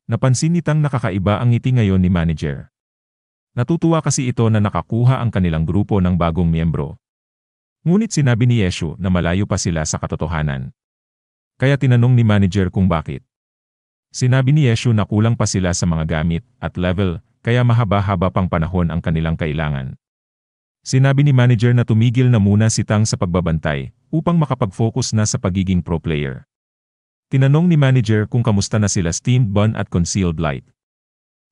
Napansin nitang nakakaiba ang ngiti ngayon ni manager. Natutuwa kasi ito na nakakuha ang kanilang grupo ng bagong miyembro. Ngunit sinabi ni Yeshu na malayo pa sila sa katotohanan. Kaya tinanong ni manager kung bakit. Sinabi ni Yeshu na kulang pa sila sa mga gamit at level, kaya mahaba-haba pang panahon ang kanilang kailangan. Sinabi ni manager na tumigil na muna si Tang sa pagbabantay upang makapag-focus na sa pagiging pro player. Tinanong ni manager kung kamusta na sila Steamed Bun at Concealed Light.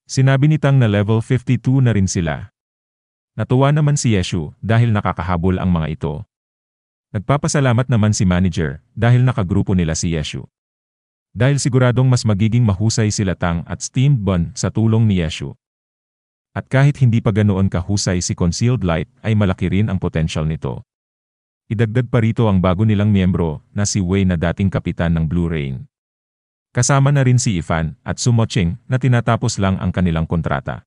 Sinabi ni Tang na level 52 na rin sila. Natuwa naman si Yeshu dahil nakakahabol ang mga ito. Nagpapasalamat naman si manager dahil nakagrupo nila si Yeshu. Dahil siguradong mas magiging mahusay sila Tang at Steamed Bun sa tulong ni Yeshu. At kahit hindi pa ganoon kahusay si Concealed Light ay malaki rin ang potential nito. Idagdag pa rito ang bago nilang miyembro na si Wei na dating kapitan ng Blue Rain. Kasama na rin si Ifan at Sumoching na tinatapos lang ang kanilang kontrata.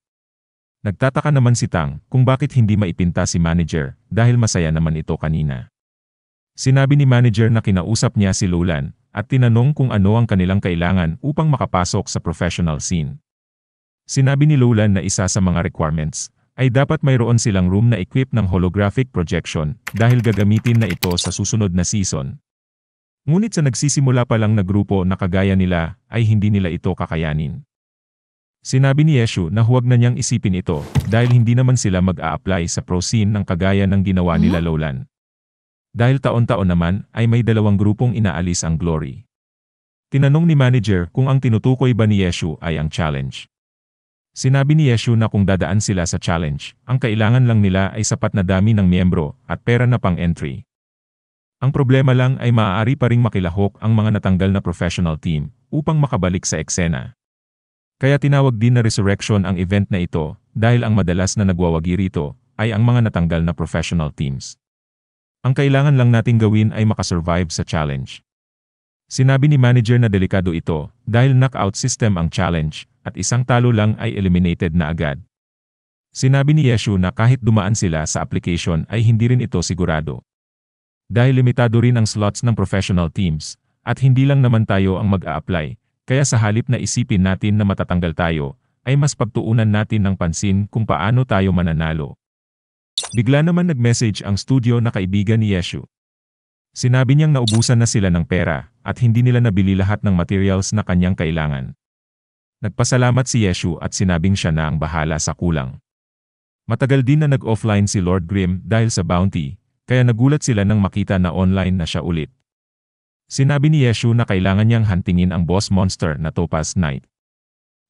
Nagtataka naman si Tang kung bakit hindi maipinta si manager dahil masaya naman ito kanina. Sinabi ni manager na kinausap niya si Lulan at tinanong kung ano ang kanilang kailangan upang makapasok sa professional scene. Sinabi ni Lulan na isa sa mga requirements ay dapat mayroon silang room na equip ng holographic projection dahil gagamitin na ito sa susunod na season. Ngunit sa nagsisimula pa lang na grupo na kagaya nila ay hindi nila ito kakayanin. Sinabi ni Yeshu na huwag na niyang isipin ito dahil hindi naman sila mag-a-apply sa pro scene ng kagaya ng ginawa nila Lulan. Dahil taon-taon naman ay may dalawang grupong inaalis ang Glory. Tinanong ni manager kung ang tinutukoy ba ni Yeshu ay ang challenge. Sinabi ni Yeshu na kung dadaan sila sa challenge, ang kailangan lang nila ay sapat na dami ng miyembro at pera na pang entry. Ang problema lang ay maaari pa ring makilahok ang mga natanggal na professional team upang makabalik sa eksena. Kaya tinawag din na resurrection ang event na ito dahil ang madalas na nagwawagi rito ay ang mga natanggal na professional teams. Ang kailangan lang nating gawin ay makasurvive sa challenge. Sinabi ni manager na delikado ito dahil knockout system ang challenge at isang talo lang ay eliminated na agad. Sinabi ni Yeshu na kahit dumaan sila sa application ay hindi rin ito sigurado. Dahil limitado rin ang slots ng professional teams, at hindi lang naman tayo ang mag-a-apply, kaya sa halip na isipin natin na matatanggal tayo, ay mas pagtuunan natin ng pansin kung paano tayo mananalo. Bigla naman nag-message ang studio na kaibigan ni Yeshu. Sinabi niyang naubusan na sila ng pera, at hindi nila nabili lahat ng materials na kanyang kailangan. Nagpasalamat si Yeshu at sinabing siya na ang bahala sa kulang. Matagal din na nag-offline si Lord Grimm dahil sa bounty, kaya nagulat sila nang makita na online na siya ulit. Sinabi ni Yeshu na kailangan niyang hantingin ang boss monster na Topaz Knight.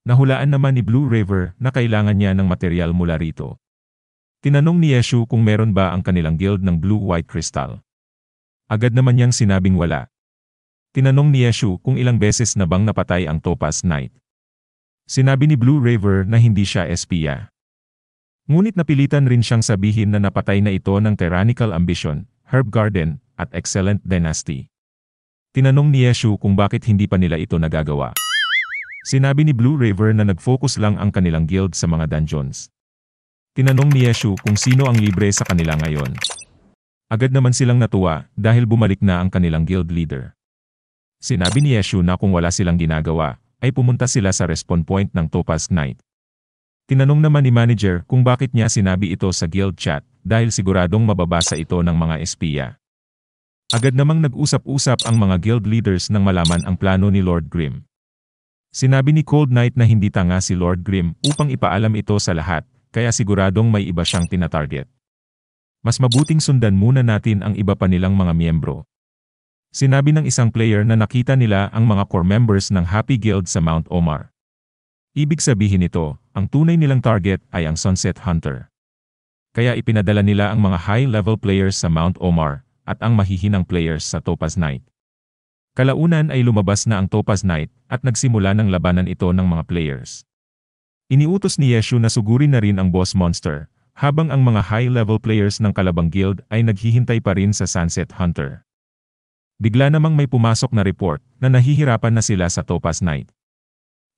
Nahulaan naman ni Blue River na kailangan niya ng material mula rito. Tinanong ni Yeshu kung meron ba ang kanilang guild ng Blue-White Crystal. Agad naman niyang sinabing wala. Tinanong ni Yeshu kung ilang beses na bang napatay ang Topaz Knight. Sinabi ni Blue River na hindi siya espiya. Ngunit napilitan rin siyang sabihin na napatay na ito ng Tyrannical Ambition, Herb Garden, at Excellent Dynasty. Tinanong ni Yeshu kung bakit hindi pa nila ito nagagawa. Sinabi ni Blue River na nag-focus lang ang kanilang guild sa mga dungeons. Tinanong ni Yeshu kung sino ang libre sa kanila ngayon. Agad naman silang natuwa dahil bumalik na ang kanilang guild leader. Sinabi ni Yeshu na kung wala silang ginagawa, ay pumunta sila sa respawn point ng Topaz Knight. Tinanong naman ni manager kung bakit niya sinabi ito sa guild chat dahil siguradong mababasa ito ng mga espiya. Agad namang nag-usap-usap ang mga guild leaders nang malaman ang plano ni Lord Grimm. Sinabi ni Cold Knight na hindi tanga si Lord Grimm upang ipaalam ito sa lahat, kaya siguradong may iba siyang tinatarget. Mas mabuting sundan muna natin ang iba pa nilang mga miyembro. Sinabi ng isang player na nakita nila ang mga core members ng Happy Guild sa Mount Omar. Ibig sabihin nito, ang tunay nilang target ay ang Sunset Hunter. Kaya ipinadala nila ang mga high-level players sa Mount Omar at ang mahihinang players sa Topaz Knight. Kalaunan ay lumabas na ang Topaz Knight at nagsimula ng labanan ito ng mga players. Iniutos ni Yeshu na sugurin na rin ang boss monster, habang ang mga high-level players ng kalabang guild ay naghihintay pa rin sa Sunset Hunter. Bigla namang may pumasok na report na nahihirapan na sila sa Topaz Knight.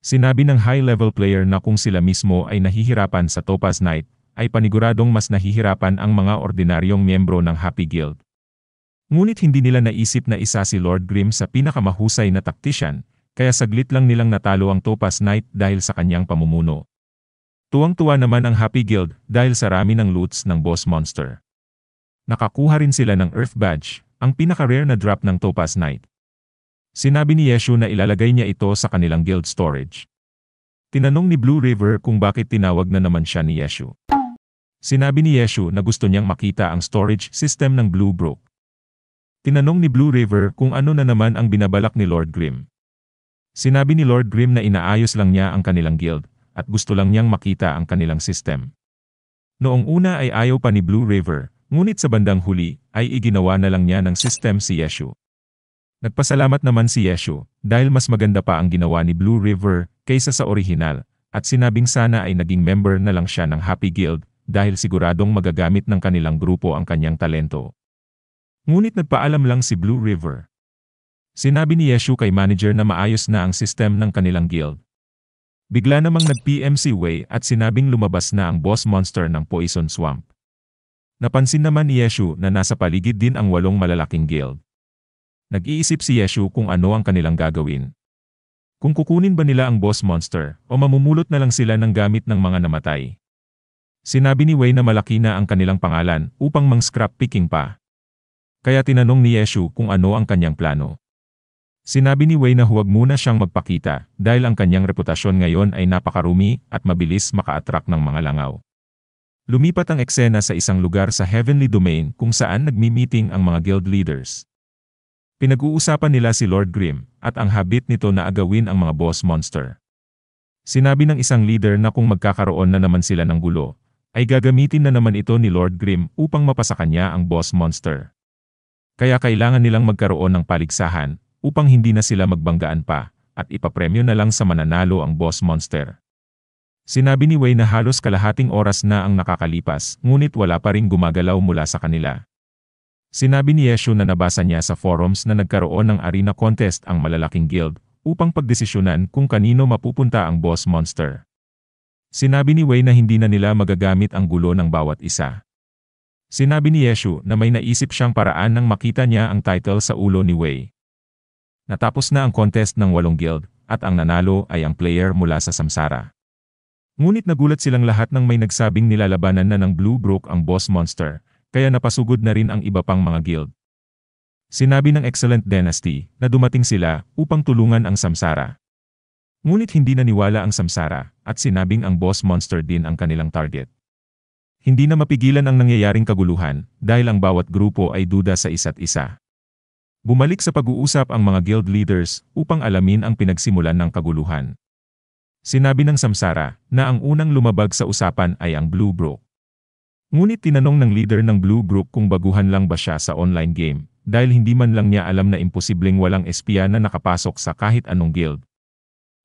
Sinabi ng high-level player na kung sila mismo ay nahihirapan sa Topaz Knight, ay paniguradong mas nahihirapan ang mga ordinaryong miyembro ng Happy Guild. Ngunit hindi nila naisip na isa si Lord Grimm sa pinakamahusay na taktisyan, kaya saglit lang nilang natalo ang Topaz Knight dahil sa kanyang pamumuno. Tuwang-tuwa naman ang Happy Guild dahil sa rami ng loots ng Boss Monster. Nakakuha rin sila ng Earth Badge, ang pinaka-rare na drop ng Topaz Knight. Sinabi ni Yeshu na ilalagay niya ito sa kanilang guild storage. Tinanong ni Blue River kung bakit tinawag na naman siya ni Yeshu. Sinabi ni Yeshu na gusto niyang makita ang storage system ng Blue Brook. Tinanong ni Blue River kung ano na naman ang binabalak ni Lord Grimm. Sinabi ni Lord Grimm na inaayos lang niya ang kanilang guild at gusto lang niyang makita ang kanilang system. Noong una ay ayaw pa ni Blue River, ngunit sa bandang huli ay iginawa na lang niya ng system si Yeshu. Nagpasalamat naman si Yeshu dahil mas maganda pa ang ginawa ni Blue River kaysa sa orihinal at sinabing sana ay naging member na lang siya ng Happy Guild dahil siguradong magagamit ng kanilang grupo ang kanyang talento. Ngunit nagpaalam lang si Blue River. Sinabi ni Yeshu kay manager na maayos na ang system ng kanilang guild. Bigla namang nag-PM si Wei at sinabing lumabas na ang boss monster ng Poison Swamp. Napansin naman ni Yeshu na nasa paligid din ang 8 malalaking guild. Nag-iisip si Yeshu kung ano ang kanilang gagawin. Kung kukunin ba nila ang boss monster o mamumulot na lang sila ng gamit ng mga namatay. Sinabi ni Wei na malaki na ang kanilang pangalan upang mang-scrap picking pa. Kaya tinanong ni Yeshu kung ano ang kanyang plano. Sinabi ni Wei na huwag muna siyang magpakita dahil ang kanyang reputasyon ngayon ay napakarumi at mabilis maka-attract ng mga langaw. Lumipat ang eksena sa isang lugar sa Heavenly Domain kung saan nagmi-meeting ang mga guild leaders. Pinag-uusapan nila si Lord Grimm at ang habit nito na agawin ang mga boss monster. Sinabi ng isang leader na kung magkakaroon na naman sila ng gulo, ay gagamitin na naman ito ni Lord Grimm upang mapasa kanya ang boss monster. Kaya kailangan nilang magkaroon ng paligsahan upang hindi na sila magbanggaan pa at ipapremyo na lang sa mananalo ang boss monster. Sinabi ni Wei na halos kalahating oras na ang nakakalipas ngunit wala pa rin gumagalaw mula sa kanila. Sinabi ni Yeshu na nabasa niya sa forums na nagkaroon ng arena contest ang malalaking guild upang pagdesisyonan kung kanino mapupunta ang boss monster. Sinabi ni Wei na hindi na nila magagamit ang gulo ng bawat isa. Sinabi ni Yeshu na may naisip siyang paraan nang makita niya ang title sa ulo ni Wei. Natapos na ang contest ng 8 guild at ang nanalo ay ang player mula sa Samsara. Ngunit nagulat silang lahat nang may nagsabing nilalabanan na ng Blue Brook ang boss monster, kaya napasugod na rin ang iba pang mga guild. Sinabi ng Excellent Dynasty na dumating sila upang tulungan ang Samsara. Ngunit hindi naniwala ang Samsara at sinabing ang boss monster din ang kanilang target. Hindi na mapigilan ang nangyayaring kaguluhan dahil ang bawat grupo ay duda sa isa't isa. Bumalik sa pag-uusap ang mga guild leaders upang alamin ang pinagsimulan ng kaguluhan. Sinabi ng Samsara na ang unang lumabag sa usapan ay ang Blue Brook. Ngunit tinanong ng leader ng Blue Brook kung baguhan lang ba siya sa online game dahil hindi man lang niya alam na imposibleng walang espiya na nakapasok sa kahit anong guild.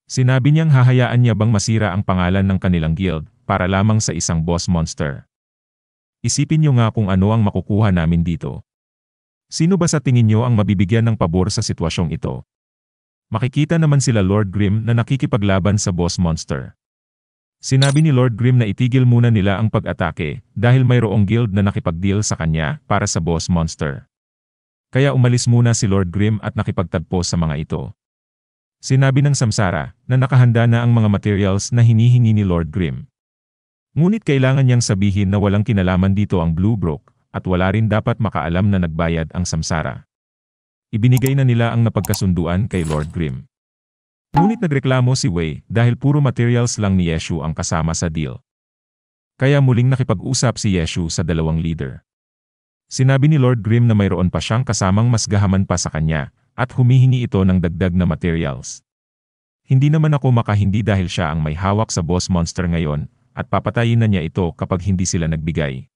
Sinabi niyang hahayaan niya bang masira ang pangalan ng kanilang guild para lamang sa isang boss monster. Isipin niyo nga kung ano ang makukuha namin dito. Sino ba sa tingin niyo ang mabibigyan ng pabor sa sitwasyong ito? Makikita naman sila Lord Grimm na nakikipaglaban sa boss monster. Sinabi ni Lord Grimm na itigil muna nila ang pag-atake dahil mayroong guild na nakipag-deal sa kanya para sa boss monster. Kaya umalis muna si Lord Grimm at nakipagtagpo sa mga ito. Sinabi ng Samsara na nakahanda na ang mga materials na hinihingi ni Lord Grimm. Ngunit kailangan niyang sabihin na walang kinalaman dito ang Blue Brook at wala rin dapat makaalam na nagbayad ang Samsara. Ibinigay na nila ang napagkasunduan kay Lord Grimm. Ngunit nagreklamo si Wei dahil puro materials lang ni Yeshu ang kasama sa deal. Kaya muling nakipag-usap si Yeshu sa dalawang leader. Sinabi ni Lord Grimm na mayroon pa siyang kasamang mas gahaman pa sa kanya at humihingi ito ng dagdag na materials. Hindi naman ako makahindi dahil siya ang may hawak sa boss monster ngayon at papatayin na niya ito kapag hindi sila nagbigay.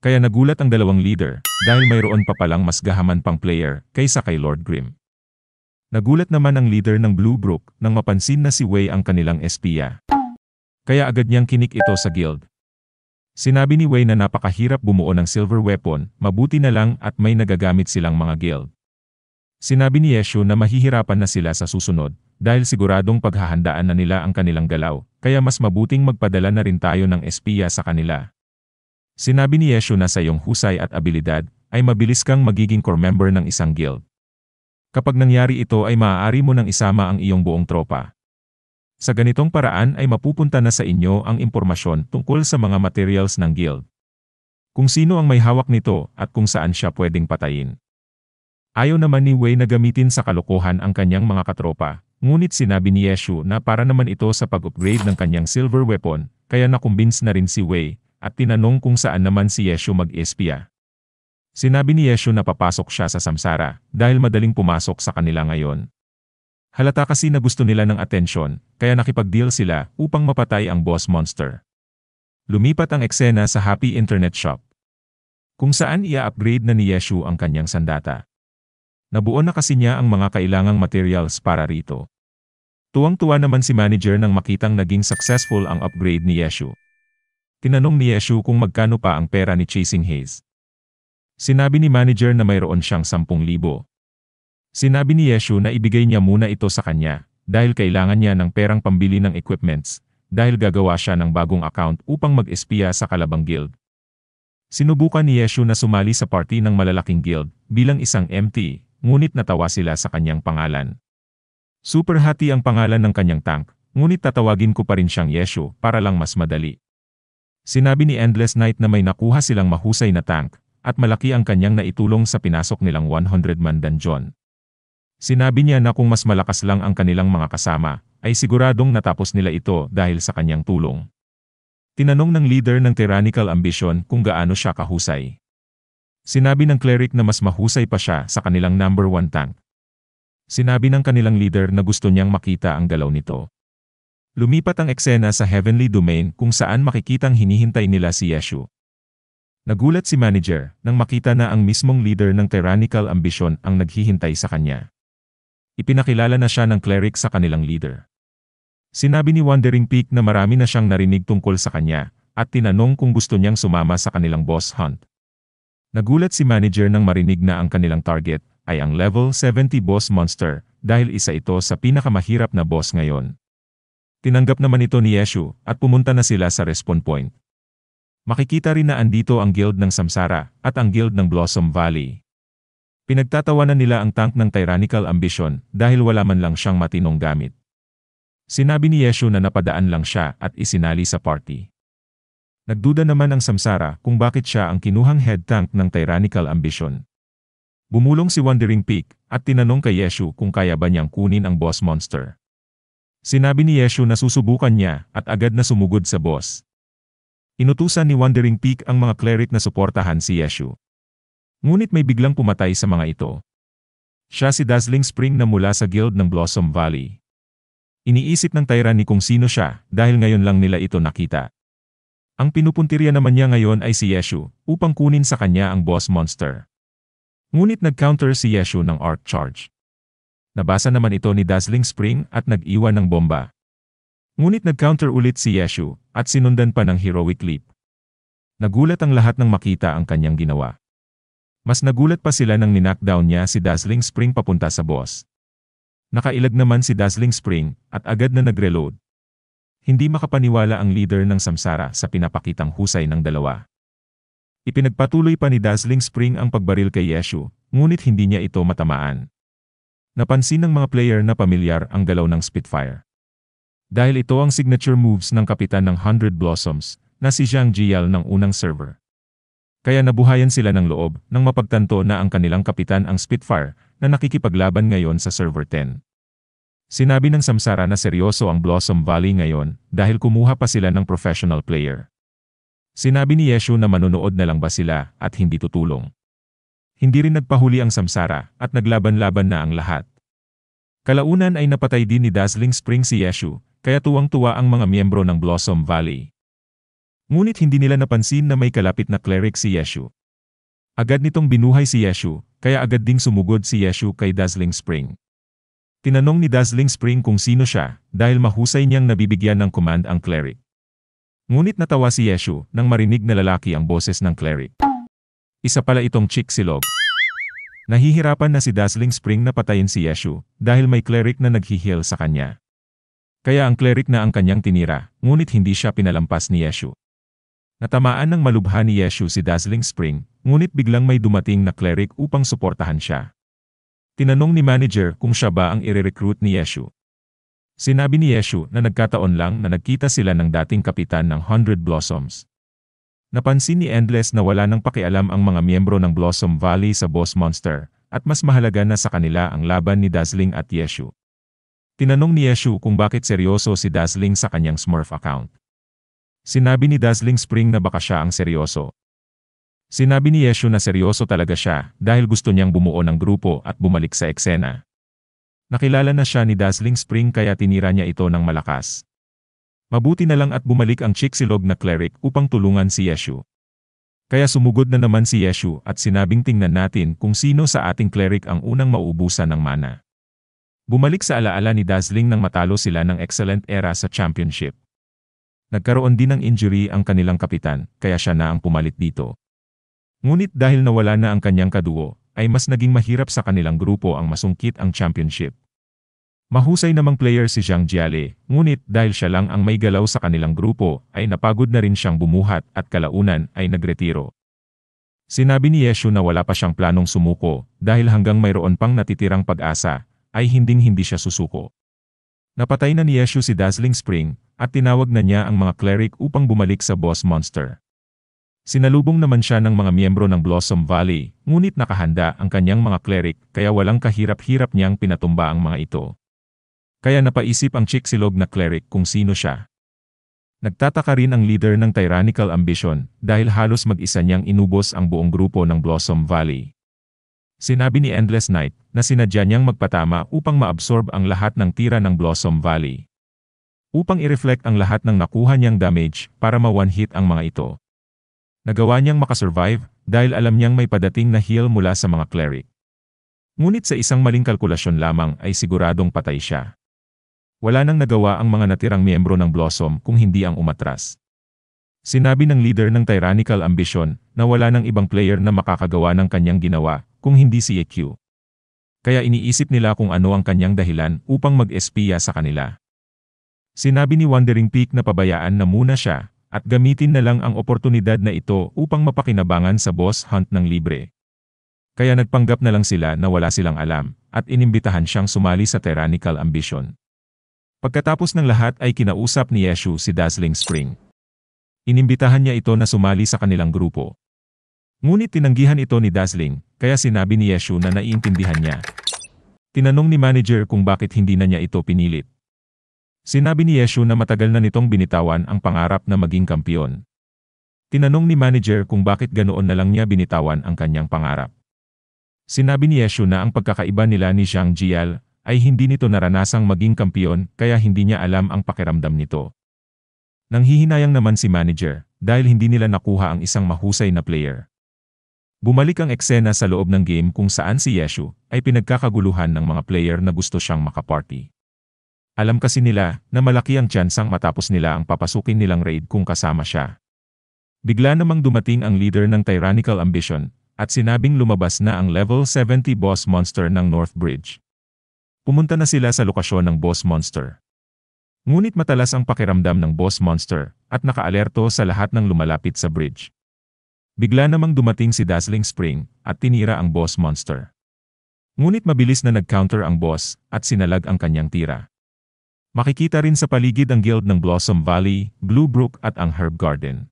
Kaya nagulat ang dalawang leader dahil mayroon pa palang mas gahaman pang player kaysa kay Lord Grimm. Nagulat naman ang leader ng Blue Brook nang mapansin na si Wei ang kanilang espiya. Kaya agad niyang kinik ito sa guild. Sinabi ni Wei na napakahirap bumuo ng silver weapon, mabuti na lang at may nagagamit silang mga guild. Sinabi ni Yeshu na mahihirapan na sila sa susunod dahil siguradong paghahandaan na nila ang kanilang galaw, kaya mas mabuting magpadala na rin tayo ng espiya sa kanila. Sinabi ni Yeshu na sa iyong husay at abilidad ay mabilis kang magiging core member ng isang guild. Kapag nangyari ito ay maaari mo nang isama ang iyong buong tropa. Sa ganitong paraan ay mapupunta na sa inyo ang impormasyon tungkol sa mga materials ng guild. Kung sino ang may hawak nito at kung saan siya pwedeng patayin. Ayaw naman ni Wei na gamitin sa kalokohan ang kanyang mga katropa, ngunit sinabi ni Yeshu na para naman ito sa pag-upgrade ng kanyang silver weapon, kaya nakumbins na rin si Wei, at tinanong kung saan naman si Yeshu mag-espya. Sinabi ni Yeshu na papasok siya sa Samsara, dahil madaling pumasok sa kanila ngayon. Halata kasi na gusto nila ng atensyon, kaya nakipag-deal sila upang mapatay ang boss monster. Lumipat ang eksena sa Happy Internet Shop, kung saan ia-upgrade na ni Yeshu ang kanyang sandata. Nabuo na kasi niya ang mga kailangang materials para rito. Tuwang-tuwa naman si manager nang makitang naging successful ang upgrade ni Yeshu. Tinanong ni Yeshu kung magkano pa ang pera ni Chasing Haze. Sinabi ni manager na mayroon siyang 10,000. Sinabi ni Yeshu na ibigay niya muna ito sa kanya, dahil kailangan niya ng perang pambili ng equipments, dahil gagawa siya ng bagong account upang mag-espiya sa Kalabang Guild. Sinubukan ni Yeshu na sumali sa party ng malalaking guild, bilang isang MT, ngunit natawa sila sa kanyang pangalan. Super Hati ang pangalan ng kanyang tank, ngunit tatawagin ko pa rin siyang Yeshu para lang mas madali. Sinabi ni Endless Knight na may nakuha silang mahusay na tank, at malaki ang kanyang naitulong sa pinasok nilang 100-man dungeon. Sinabi niya na kung mas malakas lang ang kanilang mga kasama, ay siguradong natapos nila ito dahil sa kanyang tulong. Tinanong ng leader ng Tyrannical Ambition kung gaano siya kahusay. Sinabi ng cleric na mas mahusay pa siya sa kanilang number 1 tank. Sinabi ng kanilang leader na gusto niyang makita ang galaw nito. Lumipat ang eksena sa Heavenly Domain kung saan makikitang hinihintay nila si Yeshu. Nagulat si manager nang makita na ang mismong leader ng Tyrannical Ambition ang naghihintay sa kanya. Ipinakilala na siya ng cleric sa kanilang leader. Sinabi ni Wandering Peak na marami na siyang narinig tungkol sa kanya, at tinanong kung gusto niyang sumama sa kanilang boss hunt. Nagulat si manager nang marinig na ang kanilang target ay ang level 70 boss monster, dahil isa ito sa pinakamahirap na boss ngayon. Tinanggap naman ito ni Yeshu, at pumunta na sila sa respawn point. Makikita rin na andito ang guild ng Samsara, at ang guild ng Blossom Valley. Pinagtatawanan nila ang tank ng Tyrannical Ambition, dahil wala man lang siyang matinong gamit. Sinabi ni Yeshu na napadaan lang siya at isinali sa party. Nagduda naman ang Samsara kung bakit siya ang kinuhang head tank ng Tyrannical Ambition. Bumulong si Wandering Peak at tinanong kay Yeshu kung kaya ba niyang kunin ang boss monster. Sinabi ni Yeshu na susubukan niya at agad na sumugod sa boss. Inutusan ni Wandering Peak ang mga cleric na suportahan si Yeshu. Ngunit may biglang pumatay sa mga ito. Siya si Dazzling Spring na mula sa guild ng Blossom Valley. Iniisip ng tyranny kung sino siya dahil ngayon lang nila ito nakita. Ang pinupuntirya naman niya ngayon ay si Yeshu upang kunin sa kanya ang boss monster. Ngunit nag-counter si Yeshu ng arc charge. Nabasa naman ito ni Dazzling Spring at nag-iwan ng bomba. Ngunit nag-counter ulit si Yeshu at sinundan pa ng heroic leap. Nagulat ang lahat nang makita ang kanyang ginawa. Mas nagulat pa sila nang ninakdown niya si Dazzling Spring papunta sa boss. Nakailag naman si Dazzling Spring at agad na nag-reload. Hindi makapaniwala ang leader ng Samsara sa pinapakitang husay ng dalawa. Ipinagpatuloy pa ni Dazzling Spring ang pagbaril kay Yeshu, ngunit hindi niya ito matamaan. Napansin ng mga player na pamilyar ang galaw ng Spitfire. Dahil ito ang signature moves ng kapitan ng 100 Blossoms, na si Zhang Jial ng unang server. Kaya nabuhayan sila ng loob nang mapagtanto na ang kanilang kapitan ang Spitfire na nakikipaglaban ngayon sa server 10. Sinabi ng Samsara na seryoso ang Blossom Valley ngayon dahil kumuha pa sila ng professional player. Sinabi ni Yeshu na manonood na lang ba sila at hindi tutulong. Hindi rin nagpahuli ang Samsara at naglaban-laban na ang lahat. Kalaunan ay napatay din ni Dazzling Spring si Yeshu, kaya tuwang-tuwa ang mga miyembro ng Blossom Valley. Ngunit hindi nila napansin na may kalapit na cleric si Yeshu. Agad nitong binuhay si Yeshu, kaya agad ding sumugod si Yeshu kay Dazzling Spring. Tinanong ni Dazzling Spring kung sino siya, dahil mahusay niyang nabibigyan ng command ang cleric. Ngunit natawa si Yeshu nang marinig na lalaki ang boses ng cleric. Isa pala itong chick silog. Nahihirapan na si Dazzling Spring na patayin si Yeshu, dahil may cleric na naghi-heal sa kanya. Kaya ang cleric na ang kanyang tinira, ngunit hindi siya pinalampas ni Yeshu. Natamaan ng malubha ni Yeshu si Dazzling Spring, ngunit biglang may dumating na cleric upang suportahan siya. Tinanong ni manager kung siya ba ang ire-recruit ni Yeshu. Sinabi ni Yeshu na nagkataon lang na nagkita sila ng dating kapitan ng 100 Blossoms. Napansin ni Endless na wala nang pakialam ang mga miyembro ng Blossom Valley sa Boss Monster, at mas mahalaga na sa kanila ang laban ni Dazzling at Yeshu. Tinanong ni Yeshu kung bakit seryoso si Dazzling sa kanyang Smurf account. Sinabi ni Dazzling Spring na baka siya ang seryoso. Sinabi ni Yeshu na seryoso talaga siya dahil gusto niyang bumuo ng grupo at bumalik sa eksena. Nakilala na siya ni Dazzling Spring kaya tinira niya ito ng malakas. Mabuti na lang at bumalik ang Chicxulog na cleric upang tulungan si Yeshu. Kaya sumugod na naman si Yeshu at sinabing tingnan natin kung sino sa ating cleric ang unang mauubusan ng mana. Bumalik sa alaala ni Dazzling nang matalo sila ng excellent era sa championship. Nagkaroon din ng injury ang kanilang kapitan kaya siya na ang pumalit dito. Ngunit dahil nawala na ang kanyang kaduo, ay mas naging mahirap sa kanilang grupo ang masungkit ang championship. Mahusay namang player si Zhang Jiale, ngunit dahil siya lang ang may galaw sa kanilang grupo, ay napagod na rin siyang bumuhat at kalaunan ay nagretiro. Sinabi ni Yeshu na wala pa siyang planong sumuko, dahil hanggang mayroon pang natitirang pag-asa, ay hinding-hindi siya susuko. Napatay na ni Yeshu si Dazzling Spring, at tinawag na niya ang mga cleric upang bumalik sa Boss Monster. Sinalubong naman siya ng mga miyembro ng Blossom Valley, ngunit nakahanda ang kanyang mga cleric kaya walang kahirap-hirap niyang pinatumba ang mga ito. Kaya napaisip ang Chicxulog na cleric kung sino siya. Nagtataka rin ang leader ng Tyrannical Ambition dahil halos mag-isa niyang inubos ang buong grupo ng Blossom Valley. Sinabi ni Endless Knight na sinadya niyang magpatama upang maabsorb ang lahat ng tira ng Blossom Valley. Upang i-reflect ang lahat ng nakuha niyang damage para ma-one-hit ang mga ito. Nagawa niyang makasurvive dahil alam niyang may padating na heal mula sa mga cleric. Ngunit sa isang maling kalkulasyon lamang ay siguradong patay siya. Wala nang nagawa ang mga natirang miyembro ng Blossom kung hindi ang umatras. Sinabi ng leader ng Tyrannical Ambition na wala nang ibang player na makakagawa ng kanyang ginawa kung hindi si EQ. Kaya iniisip nila kung ano ang kanyang dahilan upang mag-espiya sa kanila. Sinabi ni Wandering Peak na pabayaan na muna siya at gamitin na lang ang oportunidad na ito upang mapakinabangan sa boss hunt ng libre. Kaya nagpanggap na lang sila na wala silang alam at inimbitahan siyang sumali sa Tyrannical Ambition. Pagkatapos ng lahat ay kinausap ni Yeshu si Dazzling Spring. Inimbitahan niya ito na sumali sa kanilang grupo. Ngunit tinanggihan ito ni Dazzling, kaya sinabi ni Yeshu na naiintindihan niya. Tinanong ni manager kung bakit hindi na niya ito pinilit. Sinabi ni Yeshu na matagal na nitong binitawan ang pangarap na maging kampiyon. Tinanong ni manager kung bakit ganoon na lang niya binitawan ang kanyang pangarap. Sinabi ni Yeshu na ang pagkakaiba nila ni Zhang Jial ay hindi nito naranasang maging kampiyon kaya hindi niya alam ang pakiramdam nito. Nanghihinayang naman si manager dahil hindi nila nakuha ang isang mahusay na player. Bumalik ang eksena sa loob ng game kung saan si Yeshu ay pinagkakaguluhan ng mga player na gusto siyang makaparty. Alam kasi nila na malaki ang tsansang matapos nila ang papasukin nilang raid kung kasama siya. Bigla namang dumating ang leader ng Tyrannical Ambition at sinabing lumabas na ang level 70 boss monster ng North Bridge. Pumunta na sila sa lokasyon ng boss monster. Ngunit matalas ang pakiramdam ng boss monster at nakaalerto sa lahat ng lumalapit sa bridge. Bigla namang dumating si Dazzling Spring at tinira ang boss monster. Ngunit mabilis na nag-counter ang boss at sinalag ang kanyang tira. Makikita rin sa paligid ang guild ng Blossom Valley, Blue Brook at ang Herb Garden.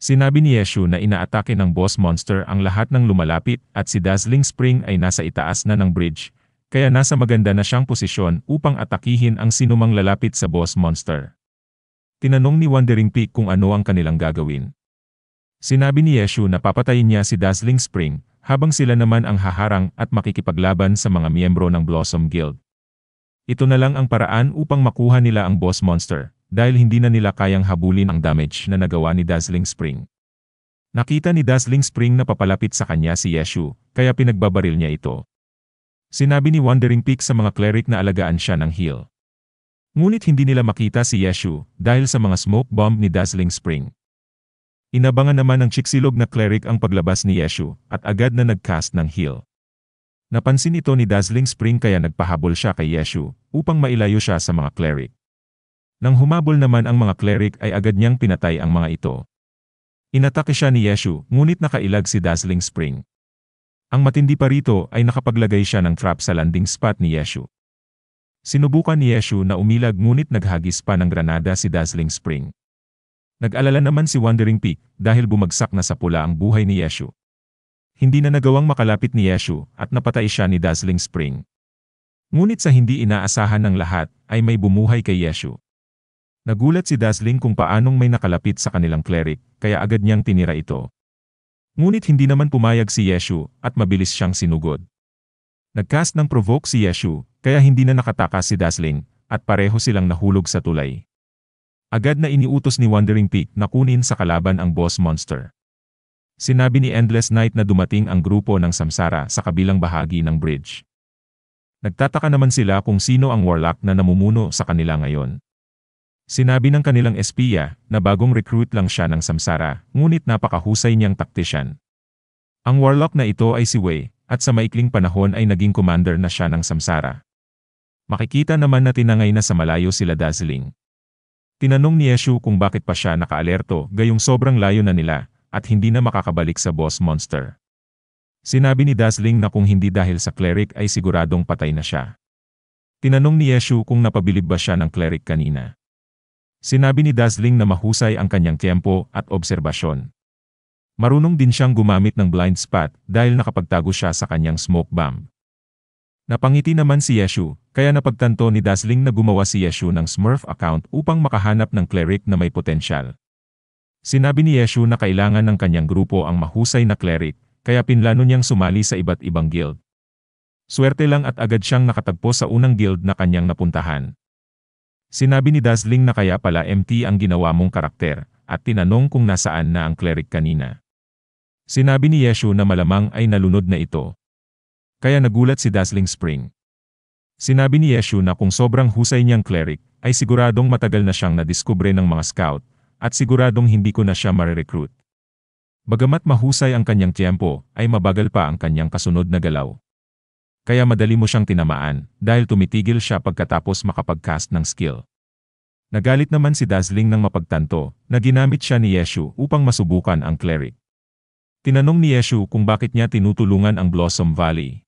Sinabi ni Yeshu na inaatake ng boss monster ang lahat ng lumalapit at si Dazzling Spring ay nasa itaas na ng bridge, kaya nasa maganda na siyang posisyon upang atakihin ang sinumang lalapit sa boss monster. Tinanong ni Wandering Peak kung ano ang kanilang gagawin. Sinabi ni Yeshu na papatayin niya si Dazzling Spring, habang sila naman ang haharang at makikipaglaban sa mga miyembro ng Blossom Guild. Ito na lang ang paraan upang makuha nila ang boss monster, dahil hindi na nila kayang habulin ang damage na nagawa ni Dazzling Spring. Nakita ni Dazzling Spring na papalapit sa kanya si Yeshu, kaya pinagbabaril niya ito. Sinabi ni Wandering Peak sa mga cleric na alagaan siya ng heal. Ngunit hindi nila makita si Yeshu dahil sa mga smoke bomb ni Dazzling Spring. Inabangan naman ng Chicxulog na cleric ang paglabas ni Yeshu at agad na nag-cast ng heal. Napansin ito ni Dazzling Spring kaya nagpahabol siya kay Yeshu upang mailayo siya sa mga cleric. Nang humabol naman ang mga cleric ay agad niyang pinatay ang mga ito. Inatake siya ni Yeshu ngunit nakailag si Dazzling Spring. Ang matindi pa rito ay nakapaglagay siya ng trap sa landing spot ni Yeshu. Sinubukan ni Yeshu na umilag ngunit naghagis pa ng granada si Dazzling Spring. Nag-alala naman si Wandering Peak dahil bumagsak na sa pula ang buhay ni Yeshu. Hindi na nagawang makalapit ni Yeshu at napatay siya ni Dazzling Spring. Ngunit sa hindi inaasahan ng lahat ay may bumuhay kay Yeshu. Nagulat si Dazzling kung paanong may nakalapit sa kanilang cleric kaya agad niyang tinira ito. Ngunit hindi naman pumayag si Yeshu at mabilis siyang sinugod. Nagcast ng provoke si Yeshu kaya hindi na nakatakas si Dazzling at pareho silang nahulog sa tulay. Agad na iniutos ni Wandering Peak na kunin sa kalaban ang boss monster. Sinabi ni Endless Night na dumating ang grupo ng Samsara sa kabilang bahagi ng bridge. Nagtataka naman sila kung sino ang warlock na namumuno sa kanila ngayon. Sinabi ng kanilang espiya na bagong recruit lang siya ng Samsara, ngunit napakahusay niyang taktisyan. Ang warlock na ito ay si Wei, at sa maikling panahon ay naging commander na siya ng Samsara. Makikita naman na tinangay na sa malayo sila Dazzling. Tinanong ni Yeshu kung bakit pa siya nakaalerto gayong sobrang layo na nila at hindi na makakabalik sa boss monster. Sinabi ni Dazzling na kung hindi dahil sa cleric ay siguradong patay na siya. Tinanong ni Yeshu kung napabilib ba siya ng cleric kanina. Sinabi ni Dazzling na mahusay ang kanyang tiempo at obserbasyon. Marunong din siyang gumamit ng blind spot dahil nakapagtago siya sa kanyang smoke bomb. Napangiti naman si Yeshu, kaya napagtanto ni Dazzling na gumawa si Yeshu ng Smurf account upang makahanap ng cleric na may potensyal. Sinabi ni Yeshu na kailangan ng kanyang grupo ang mahusay na cleric, kaya pinlano niyang sumali sa iba't ibang guild. Swerte lang at agad siyang nakatagpo sa unang guild na kanyang napuntahan. Sinabi ni Dazzling na kaya pala MT ang ginawa mong karakter, at tinanong kung nasaan na ang cleric kanina. Sinabi ni Yeshu na malamang ay nalunod na ito. Kaya nagulat si Dazzling Spring. Sinabi ni Yeshu na kung sobrang husay niyang cleric, ay siguradong matagal na siyang nadiskubre ng mga scout, at siguradong hindi ko na siya marirecruit. Bagamat mahusay ang kanyang tiempo, ay mabagal pa ang kanyang kasunod na galaw. Kaya madali mo siyang tinamaan, dahil tumitigil siya pagkatapos makapag-cast ng skill. Nagalit naman si Dazzling nang mapagtanto, na ginamit siya ni Yeshu upang masubukan ang cleric. Tinanong ni Yeshu kung bakit niya tinutulungan ang Blossom Valley.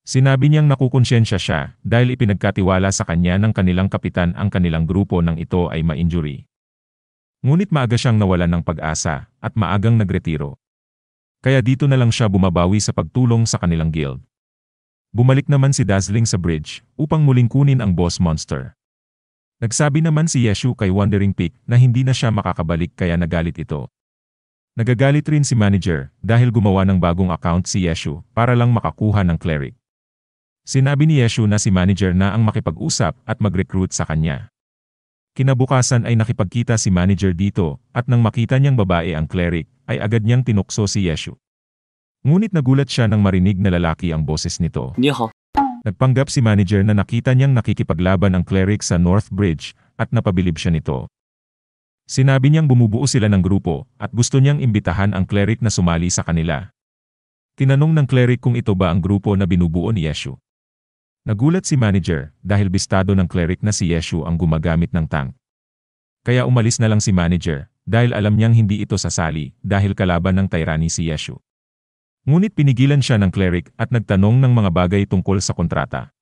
Sinabi niyang nakukonsyensya siya, dahil ipinagkatiwala sa kanya ng kanilang kapitan ang kanilang grupo nang ito ay ma-injury. Ngunit maaga siyang nawalan ng pag-asa, at maagang nagretiro. Kaya dito na lang siya bumabawi sa pagtulong sa kanilang guild. Bumalik naman si Dazzling sa bridge, upang muling kunin ang boss monster. Nagsabi naman si Yeshu kay Wandering Peak na hindi na siya makakabalik kaya nagalit ito. Nagagalit rin si manager, dahil gumawa ng bagong account si Yeshu, para lang makakuha ng cleric. Sinabi ni Yeshu na si manager na ang makipag-usap at mag-recruit sa kanya. Kinabukasan ay nakipagkita si manager dito, at nang makita niyang babae ang cleric, ay agad niyang tinukso si Yeshu. Ngunit nagulat siya nang marinig na lalaki ang boses nito. Nagpanggap si manager na nakita niyang nakikipaglaban ang cleric sa North Bridge, at napabilib siya nito. Sinabi niyang bumubuo sila ng grupo, at gusto niyang imbitahan ang cleric na sumali sa kanila. Tinanong ng cleric kung ito ba ang grupo na binubuo ni Yeshu. Nagulat si manager, dahil bistado ng cleric na si Yeshu ang gumagamit ng tank. Kaya umalis na lang si manager, dahil alam niyang hindi ito sasali, dahil kalaban ng tyranny si Yeshu. Ngunit pinigilan siya ng cleric at nagtanong ng mga bagay tungkol sa kontrata.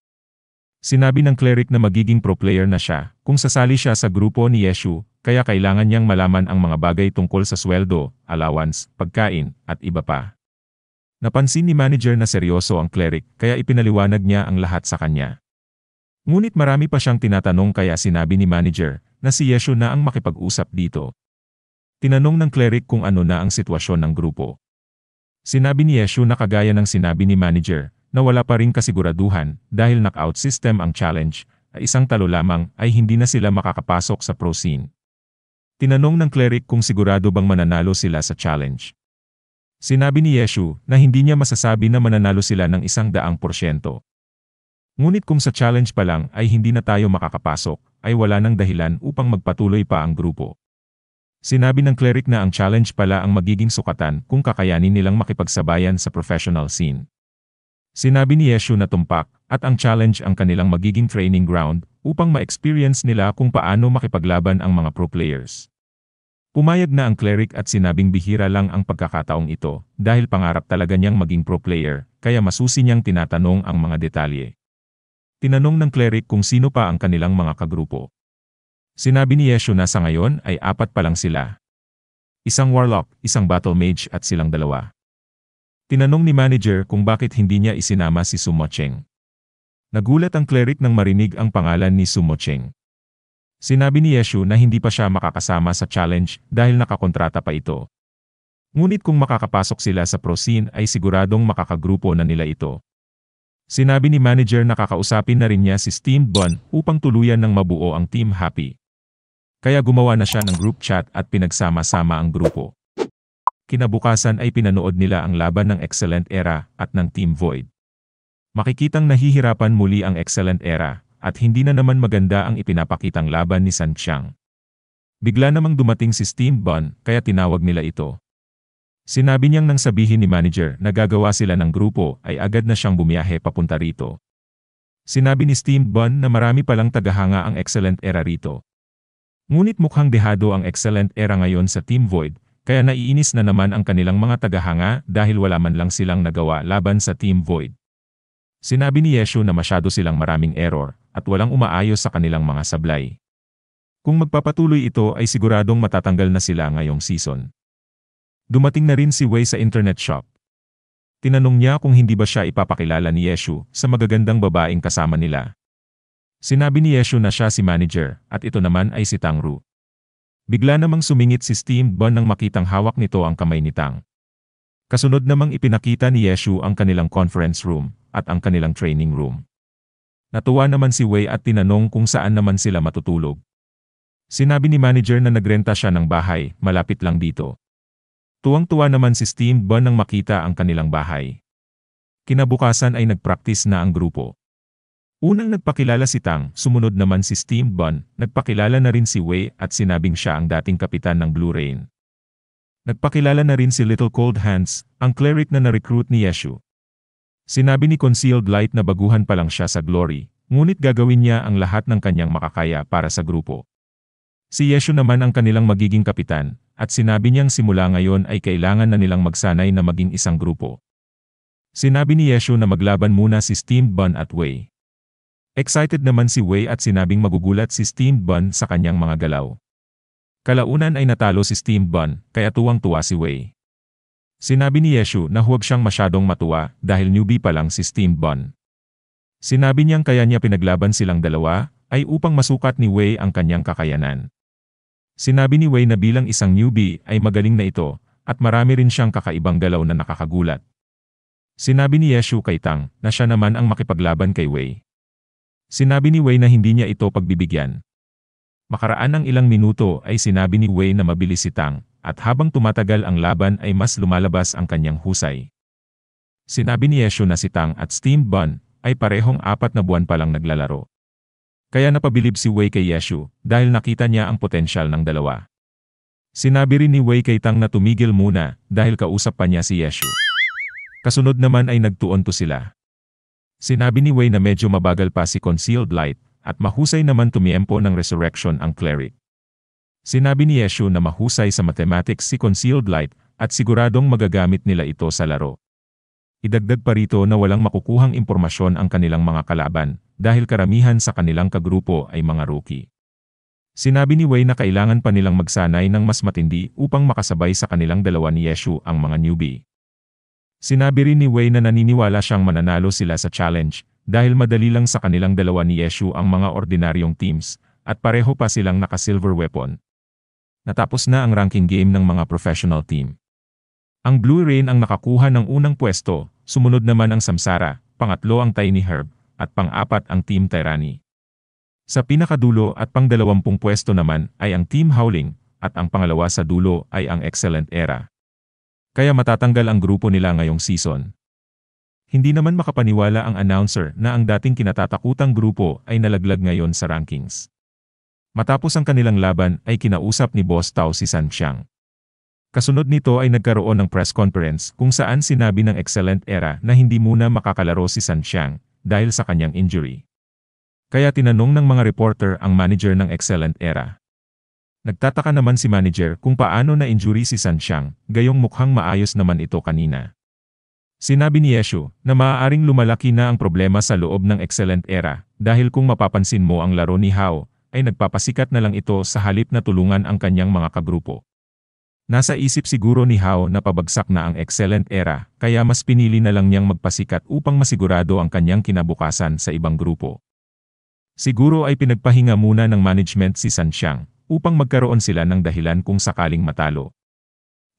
Sinabi ng cleric na magiging pro player na siya kung sasali siya sa grupo ni Yeshu, kaya kailangan niyang malaman ang mga bagay tungkol sa sweldo, allowance, pagkain, at iba pa. Napansin ni manager na seryoso ang cleric kaya ipinaliwanag niya ang lahat sa kanya. Ngunit marami pa siyang tinatanong kaya sinabi ni manager na si Yeshu na ang makipag-usap dito. Tinanong ng cleric kung ano na ang sitwasyon ng grupo. Sinabi ni Yeshu na kagaya ng sinabi ni manager, na wala pa ring kasiguraduhan dahil knockout system ang challenge, ay isang talo lamang ay hindi na sila makakapasok sa pro scene. Tinanong ng cleric kung sigurado bang mananalo sila sa challenge. Sinabi ni Yeshu na hindi niya masasabi na mananalo sila ng 100%. Ngunit kung sa challenge pa lang ay hindi na tayo makakapasok, ay wala nang dahilan upang magpatuloy pa ang grupo. Sinabi ng cleric na ang challenge pala ang magiging sukatan kung kakayanin nilang makipagsabayan sa professional scene. Sinabi ni Yeshu na tumpak, at ang challenge ang kanilang magiging training ground upang ma-experience nila kung paano makipaglaban ang mga pro players. Pumayag na ang cleric at sinabing bihira lang ang pagkakataong ito dahil pangarap talaga niyang maging pro player, kaya masusi niyang tinatanong ang mga detalye. Tinanong ng cleric kung sino pa ang kanilang mga kagrupo. Sinabi ni Yeshu na sa ngayon ay 4 pa lang sila. Isang warlock, isang battle mage at silang 2. Tinanong ni manager kung bakit hindi niya isinama si Sumocheng. Nagulat ang cleric nang marinig ang pangalan ni Sumocheng. Sinabi ni Yeshu na hindi pa siya makakasama sa challenge dahil nakakontrata pa ito. Ngunit kung makakapasok sila sa pro scene ay siguradong makakagrupo na nila ito. Sinabi ni manager na kakausapin na rin niya si Steamed Bun upang tuluyan ng mabuo ang Team Happy. Kaya gumawa na siya ng group chat at pinagsama-sama ang grupo. Kinabukasan ay pinanood nila ang laban ng Excellent Era at ng Team Void. Makikitang nahihirapan muli ang Excellent Era at hindi na naman maganda ang ipinapakitang laban ni San Xiang. Bigla namang dumating si Steamed Bun kaya tinawag nila ito. Sinabi niyang nang sabihin ni manager na gagawa sila ng grupo ay agad na siyang bumiyahe papunta rito. Sinabi ni Steamed Bun na marami palang tagahanga ang Excellent Era rito. Ngunit mukhang dehado ang Excellent Era ngayon sa Team Void, kaya naiinis na naman ang kanilang mga tagahanga dahil wala man lang silang nagawa laban sa Team Void. Sinabi ni Yeshu na masyado silang maraming error at walang umaayos sa kanilang mga sablay. Kung magpapatuloy ito ay siguradong matatanggal na sila ngayong season. Dumating na rin si Wei sa internet shop. Tinanong niya kung hindi ba siya ipapakilala ni Yeshu sa magagandang babaeng kasama nila. Sinabi ni Yeshu na siya si manager at ito naman ay si Tang Ru. Bigla namang sumingit si Steamed Bun nang makitang hawak nito ang kamay ni Tang. Kasunod namang ipinakita ni Yeshu ang kanilang conference room at ang kanilang training room. Natuwa naman si Wei at tinanong kung saan naman sila matutulog. Sinabi ni manager na nagrenta siya ng bahay malapit lang dito. Tuwang-tuwa naman si Steamed Bun nang makita ang kanilang bahay. Kinabukasan ay nagpractice na ang grupo. Unang nagpakilala si Tang, sumunod naman si Steamed Bun, nagpakilala na rin si Wei at sinabing siya ang dating kapitan ng Blue Rain. Nagpakilala na rin si Little Cold Hands, ang cleric na na-recruit ni Yeshu. Sinabi ni Concealed Light na baguhan pa lang siya sa Glory, ngunit gagawin niya ang lahat ng kanyang makakaya para sa grupo. Si Yeshu naman ang kanilang magiging kapitan, at sinabi niyang simula ngayon ay kailangan na nilang magsanay na maging isang grupo. Sinabi ni Yeshu na maglaban muna si Steamed Bun at Wei. Excited naman si Wei at sinabing magugulat si Steamed Bun sa kanyang mga galaw. Kalaunan ay natalo si Steamed Bun, kaya tuwang-tuwa si Wei. Sinabi ni Yeshu na huwag siyang masyadong matuwa dahil newbie pa lang si Steamed Bun. Sinabi niyang kaya niya pinaglaban silang dalawa ay upang masukat ni Wei ang kanyang kakayanan. Sinabi ni Wei na bilang isang newbie ay magaling na ito at marami rin siyang kakaibang galaw na nakakagulat. Sinabi ni Yeshu kay Tang na siya naman ang makipaglaban kay Wei. Sinabi ni Wei na hindi niya ito pagbibigyan. Makaraan ng ilang minuto ay sinabi ni Wei na mabilis si Tang. At habang tumatagal ang laban ay mas lumalabas ang kanyang husay. Sinabi ni Yeshu na si Tang at Steamed Bun ay parehong 4 na buwan pa lang naglalaro. Kaya napabilib si Wei kay Yeshu dahil nakita niya ang potensyal ng dalawa. Sinabi rin ni Wei kay Tang na tumigil muna dahil kausap pa niya si Yeshu. Kasunod naman ay nagtuonto sila. Sinabi ni Wei na medyo mabagal pa si Concealed Light at mahusay naman tumiempo ng Resurrection ang cleric. Sinabi ni Yeshu na mahusay sa mathematics si Concealed Light at siguradong magagamit nila ito sa laro. Idagdag pa rito na walang makukuhang impormasyon ang kanilang mga kalaban dahil karamihan sa kanilang kagrupo ay mga rookie. Sinabi ni Wei na kailangan pa nilang magsanay ng mas matindi upang makasabay sa kanilang dalawa ni Yeshu ang mga newbie. Sinabi rin ni Wei na naniniwala siyang mananalo sila sa challenge dahil madali lang sa kanilang dalawa ni Yeshu ang mga ordinaryong teams at pareho pa silang naka-silver weapon. Natapos na ang ranking game ng mga professional team. Ang Blue Rain ang nakakuha ng unang pwesto, sumunod naman ang Samsara, pangatlo ang Tiny Herb, at pang-4 ang Team Tyranny. Sa pinakadulo at pang-20 pwesto naman ay ang Team Howling, at ang pangalawa sa dulo ay ang Excellent Era. Kaya matatanggal ang grupo nila ngayong season. Hindi naman makapaniwala ang announcer na ang dating kinatatakutang grupo ay nalaglag ngayon sa rankings. Matapos ang kanilang laban ay kinausap ni Boss Tao si San Xiang. Kasunod nito ay nagkaroon ng press conference kung saan sinabi ng Excellent Era na hindi muna makakalaro si San Xiang dahil sa kanyang injury. Kaya tinanong ng mga reporter ang manager ng Excellent Era. Nagtataka naman si manager kung paano na-injury si Sanxiang, gayong mukhang maayos naman ito kanina. Sinabi ni Yeshu na maaaring lumalaki na ang problema sa loob ng Excellent Era dahil kung mapapansin mo ang laro ni Hao, ay nagpapasikat na lang ito sa halip na tulungan ang kanyang mga kagrupo. Nasa isip siguro ni Hao na pabagsak na ang Excellent Era, kaya mas pinili na lang niyang magpasikat upang masigurado ang kanyang kinabukasan sa ibang grupo. Siguro ay pinagpahinga muna ng management si Sanxiang upang magkaroon sila ng dahilan kung sakaling matalo.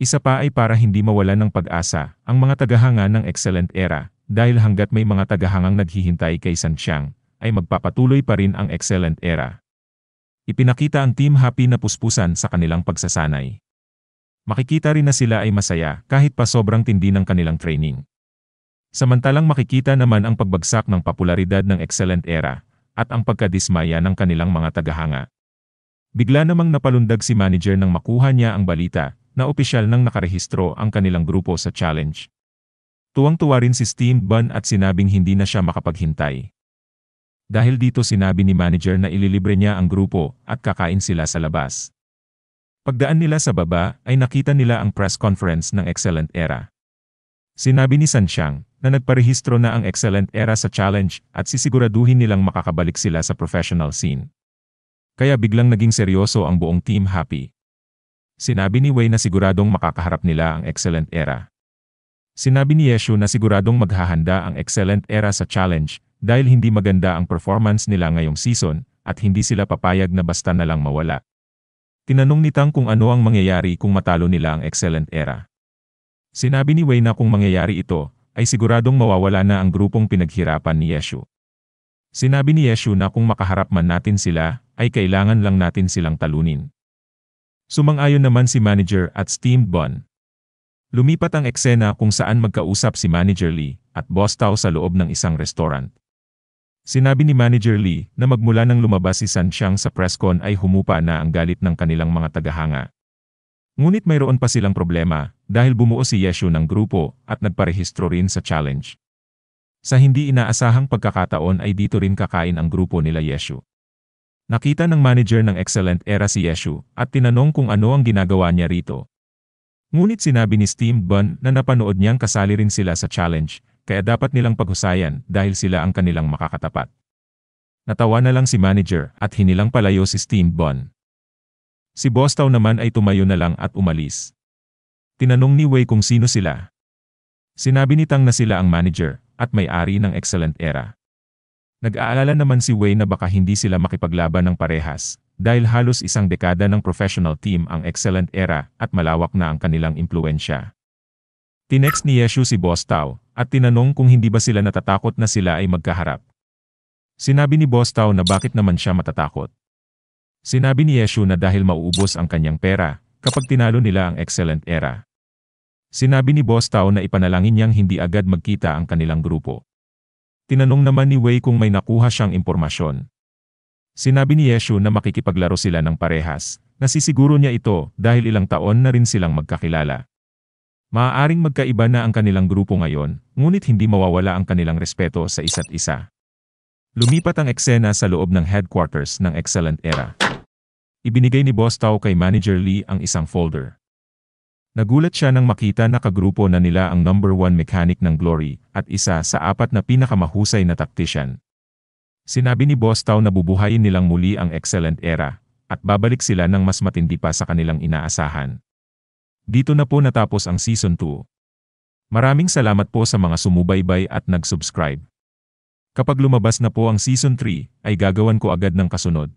Isa pa ay para hindi mawalan ng pag-asa ang mga tagahanga ng Excellent Era dahil hanggat may mga tagahangang naghihintay kay Sanxiang, ay magpapatuloy pa rin ang Excellent Era. Ipinakita ang Team Happy na puspusan sa kanilang pagsasanay. Makikita rin na sila ay masaya kahit pa sobrang tindi ng kanilang training. Samantalang makikita naman ang pagbagsak ng popularidad ng Excellent Era at ang pagkadismaya ng kanilang mga tagahanga. Bigla namang napalundag si manager nang makuha niya ang balita na opisyal nang nakarehistro ang kanilang grupo sa challenge. Tuwang-tuwa rin si Steamed Bun at sinabing hindi na siya makapaghintay. Dahil dito sinabi ni manager na ililibre niya ang grupo at kakain sila sa labas. Pagdaan nila sa baba ay nakita nila ang press conference ng Excellent Era. Sinabi ni Sanxiang na nagparehistro na ang Excellent Era sa challenge at sisiguraduhin nilang makakabalik sila sa professional scene. Kaya biglang naging seryoso ang buong Team Happy. Sinabi ni Wei na siguradong makakaharap nila ang Excellent Era. Sinabi ni Yeshu na siguradong maghahanda ang Excellent Era sa challenge dahil hindi maganda ang performance nila ngayong season at hindi sila papayag na basta na lang mawala. Tinanong ni Tang kung ano ang mangyayari kung matalo nila ang Excellent Era. Sinabi ni Wei na kung mangyayari ito, ay siguradong mawawala na ang grupong pinaghirapan ni Yeshu. Sinabi ni Yeshu na kung makaharap man natin sila, ay kailangan lang natin silang talunin. Sumang-ayon naman si manager at Steamed Bun. Lumipat ang eksena kung saan magkausap si Manager Lee at Boss Tao sa loob ng isang restaurant. Sinabi ni Manager Lee na magmula nang lumabas si Sanxiang sa presscon ay humupa na ang galit ng kanilang mga tagahanga. Ngunit mayroon pa silang problema dahil bumuo si Yeshu ng grupo at nagparehistro rin sa challenge. Sa hindi inaasahang pagkakataon ay dito rin kakain ang grupo nila Yeshu. Nakita ng manager ng Excellent Era si Yeshu at tinanong kung ano ang ginagawa niya rito. Ngunit sinabi ni Steamed Bun na napanood niyang kasali rin sila sa challenge, kaya dapat nilang paghusayan dahil sila ang kanilang makakatapat. Natawa na lang si manager at hinilang palayo si Steamed Bun. Si Boss Tao naman ay tumayo na lang at umalis. Tinanong ni Wei kung sino sila. Sinabi ni Tang na sila ang manager at may-ari ng Excellent Era. Nag-aalala naman si Wei na baka hindi sila makipaglaban ng parehas dahil halos isang dekada ng professional team ang Excellent Era at malawak na ang kanilang impluensya. Tinext ni Yeshu si Boss Tao at tinanong kung hindi ba sila natatakot na sila ay magkaharap. Sinabi ni Boss Tao na bakit naman siya matatakot. Sinabi ni Yeshu na dahil mauubos ang kanyang pera kapag tinalo nila ang Excellent Era. Sinabi ni Boss Tao na ipanalangin niyang hindi agad magkita ang kanilang grupo. Tinanong naman ni Wei kung may nakuha siyang impormasyon. Sinabi ni Yeshu na makikipaglaro sila ng parehas, nasisiguro niya ito dahil ilang taon na rin silang magkakilala. Maaaring magkaiba na ang kanilang grupo ngayon, ngunit hindi mawawala ang kanilang respeto sa isa't isa. Lumipat ang eksena sa loob ng headquarters ng Excellent Era. Ibinigay ni Boss Tao kay Manager Lee ang isang folder. Nagulat siya nang makita na kagrupo na nila ang number 1 mechanic ng Glory at isa sa 4 na pinakamahusay na tactician. Sinabi ni Boss Tao na bubuhayin nilang muli ang Excellent Era at babalik sila ng mas matindi pa sa kanilang inaasahan. Dito na po natapos ang Season 2. Maraming salamat po sa mga sumubaybay at nag-subscribe. Kapag lumabas na po ang Season 3, ay gagawan ko agad ng kasunod.